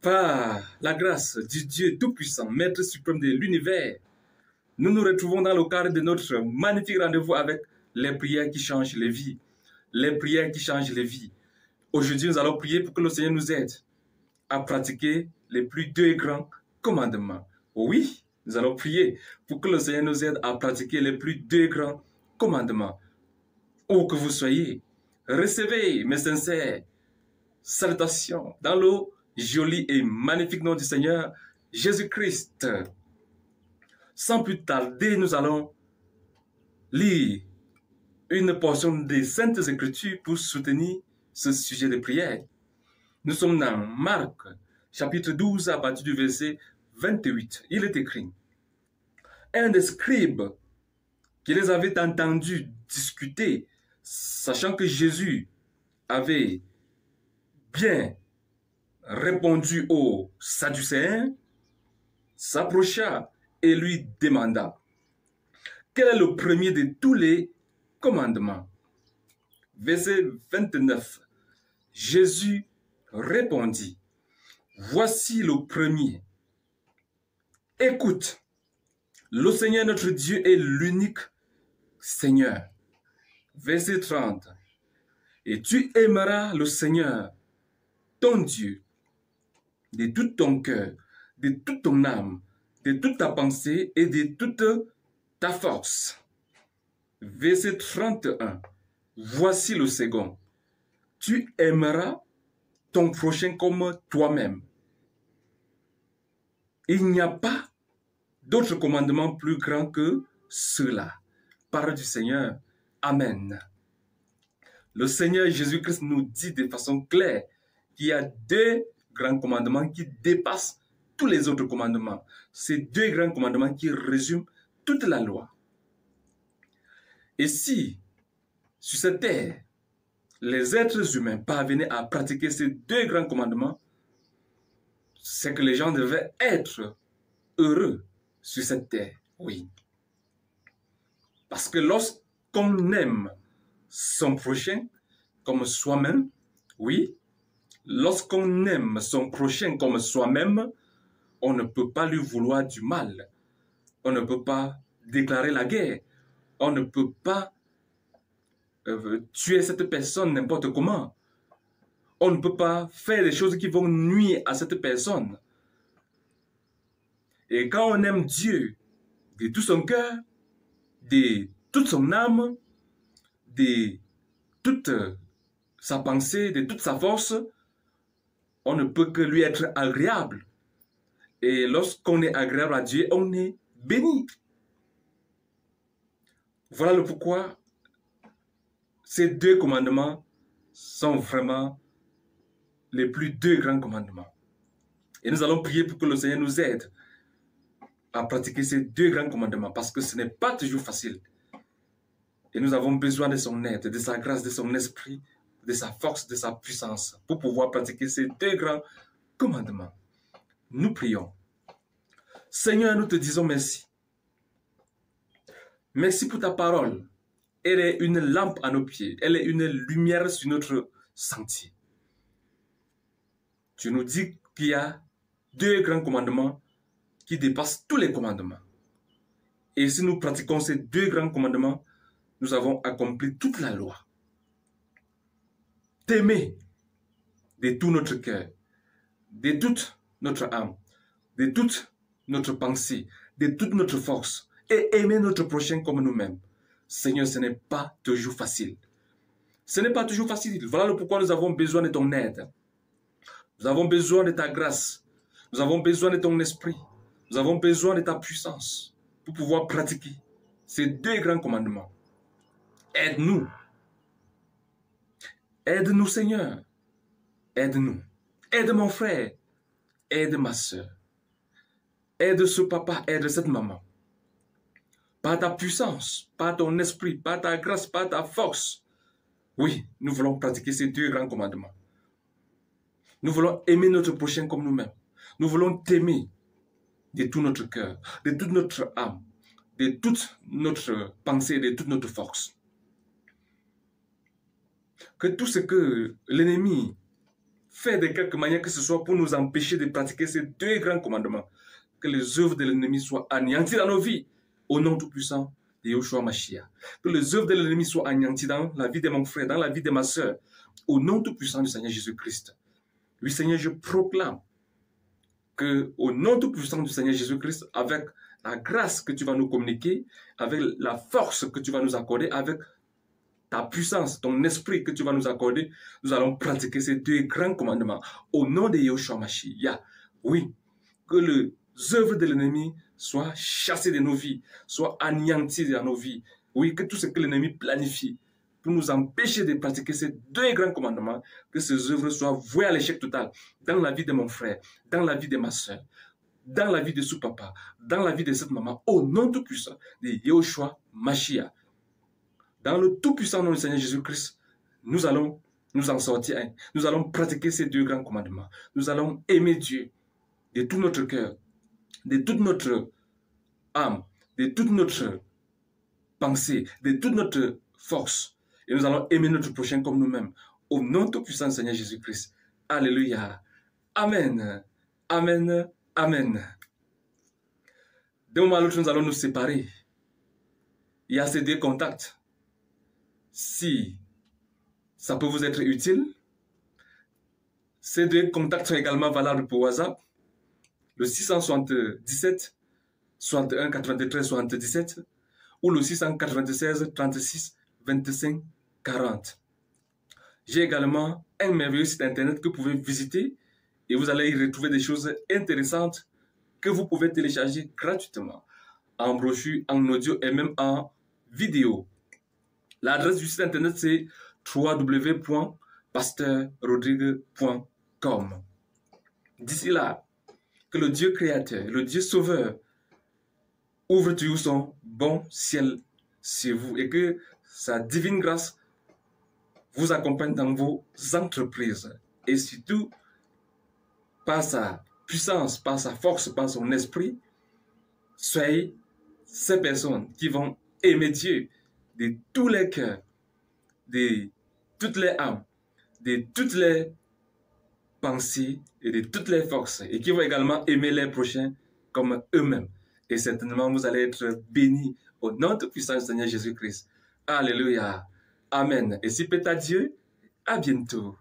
Par la grâce du Dieu Tout-Puissant, Maître suprême de l'univers, nous nous retrouvons dans le cadre de notre magnifique rendez-vous avec les prières qui changent les vies. Les prières qui changent les vies. Aujourd'hui, nous allons prier pour que le Seigneur nous aide à pratiquer les plus deux grands commandements. Oui, nous allons prier pour que le Seigneur nous aide à pratiquer les plus deux grands commandements. Où que vous soyez, recevez mes sincères salutations dans le joli et magnifique nom du Seigneur Jésus-Christ. Sans plus tarder, nous allons lire une portion des Saintes Écritures pour soutenir ce sujet de prière. Nous sommes dans Marc, chapitre 12, à partir du verset 28. Il est écrit: un des scribes qui les avait entendus discuter, sachant que Jésus avait bien répondu aux Sadducéens, s'approcha et lui demanda: quel est le premier de tous les commandements? Verset 29. Jésus répondit: voici le premier. Écoute, le Seigneur notre Dieu est l'unique Seigneur. Verset 30. Et tu aimeras le Seigneur, ton Dieu, de tout ton cœur, de toute ton âme, de toute ta pensée et de toute ta force. Verset 31. Voici le second. Tu aimeras ton prochain comme toi-même. Il n'y a pas d'autre commandement plus grand que cela. Parole du Seigneur. Amen. Le Seigneur Jésus-Christ nous dit de façon claire qu'il y a deux grands commandements qui dépassent tous les autres commandements. Ces deux grands commandements qui résument toute la loi. Et si, sur cette terre, les êtres humains parvenaient à pratiquer ces deux grands commandements, c'est que les gens devaient être heureux sur cette terre, oui. Parce que lorsqu'on aime son prochain comme soi-même, oui, lorsqu'on aime son prochain comme soi-même, on ne peut pas lui vouloir du mal. On ne peut pas déclarer la guerre. On ne peut pas tuer cette personne n'importe comment. On ne peut pas faire des choses qui vont nuire à cette personne. Et quand on aime Dieu de tout son cœur, de toute son âme, de toute sa pensée, de toute sa force, on ne peut que lui être agréable. Et lorsqu'on est agréable à Dieu, on est béni. Voilà le pourquoi ces deux commandements sont vraiment les plus deux grands commandements. Et nous allons prier pour que le Seigneur nous aide à pratiquer ces deux grands commandements, parce que ce n'est pas toujours facile. Et nous avons besoin de son aide, de sa grâce, de son esprit, de sa force, de sa puissance, pour pouvoir pratiquer ces deux grands commandements. Nous prions. Seigneur, nous te disons merci. Merci pour ta parole. Elle est une lampe à nos pieds. Elle est une lumière sur notre sentier. Tu nous dis qu'il y a deux grands commandements qui dépassent tous les commandements. Et si nous pratiquons ces deux grands commandements, nous avons accompli toute la loi. T'aimer de tout notre cœur, de toute notre âme, de toute notre pensée, de toute notre force, et aimer notre prochain comme nous-mêmes. Seigneur, ce n'est pas toujours facile. Ce n'est pas toujours facile. Voilà le pourquoi nous avons besoin de ton aide. Nous avons besoin de ta grâce. Nous avons besoin de ton esprit. Nous avons besoin de ta puissance pour pouvoir pratiquer ces deux grands commandements. Aide-nous. Aide-nous, Seigneur. Aide-nous. Aide mon frère. Aide ma soeur. Aide ce papa. Aide cette maman. Par ta puissance, par ton esprit, par ta grâce, par ta force. Oui, nous voulons pratiquer ces deux grands commandements. Nous voulons aimer notre prochain comme nous-mêmes. Nous voulons t'aimer de tout notre cœur, de toute notre âme, de toute notre pensée, de toute notre force. Que tout ce que l'ennemi fait de quelque manière que ce soit pour nous empêcher de pratiquer ces deux grands commandements. Que les œuvres de l'ennemi soient anéanties dans nos vies, au nom tout-puissant de Yeshua Mashiach. Que les œuvres de l'ennemi soient anéanties dans la vie de mon frère, dans la vie de ma soeur, au nom tout-puissant du Seigneur Jésus-Christ. Oui, Seigneur, je proclame que, au nom tout-puissant du Seigneur Jésus-Christ, avec la grâce que tu vas nous communiquer, avec la force que tu vas nous accorder, avec ta puissance, ton esprit que tu vas nous accorder, nous allons pratiquer ces deux grands commandements. Au nom de Yeshua Mashiach, oui, que les œuvres de l'ennemi soient chassées de nos vies, soient anéanties dans nos vies. Oui, que tout ce que l'ennemi planifie pour nous empêcher de pratiquer ces deux grands commandements, que ces œuvres soient vouées à l'échec total dans la vie de mon frère, dans la vie de ma soeur, dans la vie de son papa, dans la vie de cette maman, au nom tout-puissant de Yeshua Mashiach. Dans le tout-puissant nom du Seigneur Jésus-Christ, nous allons nous en sortir. Nous allons pratiquer ces deux grands commandements. Nous allons aimer Dieu de tout notre cœur, de toute notre âme, de toute notre pensée, de toute notre force. Et nous allons aimer notre prochain comme nous-mêmes. Au nom tout-puissant du Seigneur Jésus-Christ. Alléluia. Amen. Amen. Amen. D'un moment à l'autre, nous allons nous séparer. Il y a ces deux contacts. Si ça peut vous être utile, ces deux contacts sont également valables pour WhatsApp. Le 677 61 93 77 ou le 696 36 25 40. J'ai également un merveilleux site internet que vous pouvez visiter et vous allez y retrouver des choses intéressantes que vous pouvez télécharger gratuitement en brochure, en audio et même en vidéo. L'adresse du site internet c'est www.pastorrodrigue.com. D'ici là, que le Dieu créateur, le Dieu sauveur, ouvre toujours son bon ciel sur vous et que sa divine grâce vous accompagne dans vos entreprises. Et surtout, par sa puissance, par sa force, par son esprit, soyez ces personnes qui vont aimer Dieu de tous les cœurs, de toutes les âmes, de toutes les pensées et de toutes les forces, et qui vont également aimer les prochains comme eux-mêmes. Et certainement, vous allez être bénis au nom tout puissant du Seigneur Jésus-Christ. Alléluia. Amen. Et si peut à Dieu, à bientôt.